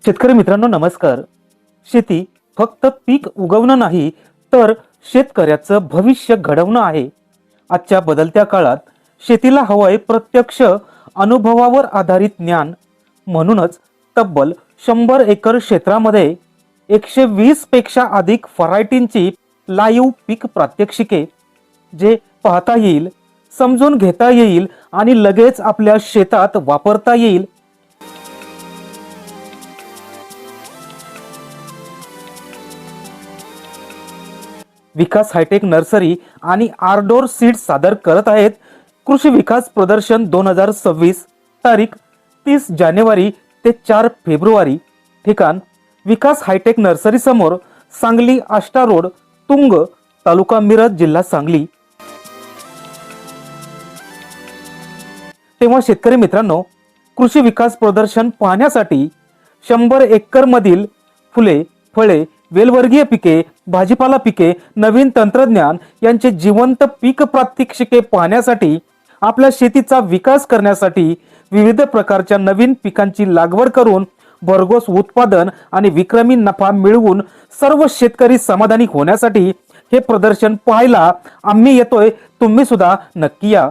शेतकरी मित्रांनो नमस्कार. शेती फक्त पीक उगवणं नाही तर शेतकऱ्याचं भविष्य घडवणं आहे. आजच्या बदलत्या काळात शेतीला हवंय प्रत्यक्ष अनुभवावर आधारित ज्ञान. म्हणूनच तब्बल 100 एकर क्षेत्रामध्ये 120 पेक्षा अधिक व्हरायटींची लाईव्ह पीक प्रात्यक्षिके जे पाहता येईल, समजून घेता येईल आणि लगेच आपल्या शेतात वापरता येईल. विकास हायटेक नर्सरी आणि आर्डोर सीड्स सादर करत आहेत कृषी विकास प्रदर्शन 2026. तारीख 30 जानेवारी ते 4 फेब्रुवारी. ठिकाण विकास हायटेक नर्सरी समोर, सांगली आष्टा रोड, तुंग, तालुका मिरज, जिल्हा सांगली. तेव्हा शेतकरी मित्रांनो, कृषी विकास प्रदर्शन पाहण्यासाठी 100 एकर मधील फुले, फळे, वेलवर्गीय पिके, भाजीपाला पिके, नवीन तंत्रज्ञान यांचे जिवंत पीक प्रात्यक्षिके पाहण्यासाठी, आपल्या शेतीचा विकास करण्यासाठी, विविध प्रकारच्या नवीन पिकांची लागवड करून भरघोस उत्पादन आणि विक्रमी नफा मिळवून सर्व शेतकरी समाधानी होण्यासाठी हे प्रदर्शन पाहायला आम्ही येतोय. तुम्ही सुद्धा नक्की या.